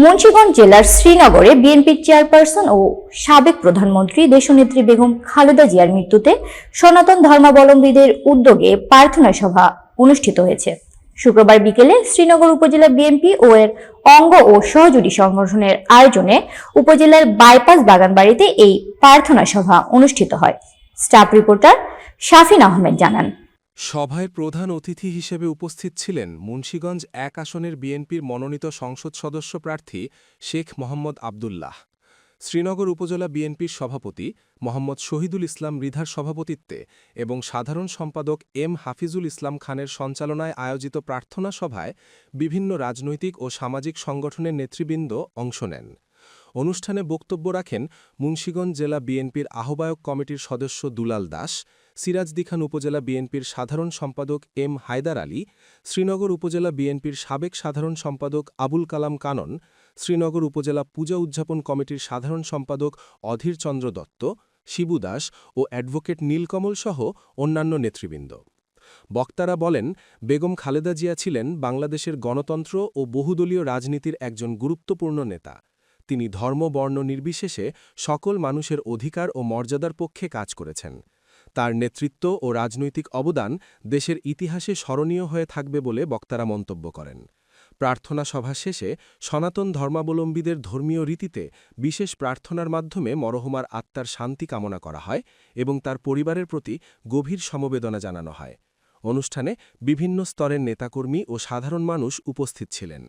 মুন্সিগঞ্জ জেলার শ্রীনগরে বিএনপির চেয়ারপারসন ও সাবেক প্রধানমন্ত্রী দেশনেত্রী বেগম খালেদা জিয়ার মৃত্যুতে সনাতন ধর্মাবলম্বীদের উদ্যোগে প্রার্থনা সভা অনুষ্ঠিত হয়েছে। শুক্রবার বিকেলে শ্রীনগর উপজেলা বিএনপি ও এর অঙ্গ ও সহযোগী সংগঠনের আয়োজনে উপজেলার বাইপাস বাগানবাড়িতে এই প্রার্থনা সভা অনুষ্ঠিত হয়। স্টাফ রিপোর্টার শাফিন আহমেদ জানান। সভায় প্রধান অতিথি হিসেবে উপস্থিত ছিলেন মুন্সিগঞ্জ ১ আসনের বিএনপির মনোনীত সংসদ সদস্য প্রার্থী শেখ মোহাম্মদ আবদুল্লাহ, শ্রীনগর উপজেলা বিএনপির সভাপতি মোহাম্মদ শহীদুল ইসলাম মৃধার সভাপতিত্বে এবং সাধারণ সম্পাদক এম হাফিজুল ইসলাম খানের সঞ্চালনায় আয়োজিত প্রার্থনা সভায় বিভিন্ন রাজনৈতিক ও সামাজিক সংগঠনের নেতৃবৃন্দ অংশ নেন। অনুষ্ঠানে বক্তব্য রাখেন মুন্সিগঞ্জ জেলা বিএনপির আহ্বায়ক কমিটির সদস্য দুলাল দাস, সিরাজদিখান উপজেলা বিএনপির সাধারণ সম্পাদক এম হায়দার আলী, শ্রীনগর উপজেলা বিএনপির সাবেক সাধারণ সম্পাদক আবুল কালাম কানন, শ্রীনগর উপজেলা পূজা উদযাপন কমিটির সাধারণ সম্পাদক অধীর চন্দ্র দত্ত, শিবু দাস ও অ্যাডভোকেট নীলকমল সহ অন্যান্য নেতৃবৃন্দ। বক্তারা বলেন, বেগম খালেদা জিয়া ছিলেন বাংলাদেশের গণতন্ত্র ও বহুদলীয় রাজনীতির একজন গুরুত্বপূর্ণ নেতা। তিনি ধর্ম বর্ণ নির্বিশেষে সকল মানুষের অধিকার ও মর্যাদার পক্ষে কাজ করেছেন। তার নেতৃত্ব ও রাজনৈতিক অবদান দেশের ইতিহাসে স্মরণীয় হয়ে থাকবে বলে বক্তারা মন্তব্য করেন। প্রার্থনা সভা শেষে সনাতন ধর্মাবলম্বীদের ধর্মীয় রীতিতে বিশেষ প্রার্থনার মাধ্যমে মরহুমার আত্মার শান্তি কামনা করা হয় এবং তার পরিবারের প্রতি গভীর সমবেদনা জানানো হয়। অনুষ্ঠানে বিভিন্ন স্তরের নেতাকর্মী ও সাধারণ মানুষ উপস্থিত ছিলেন।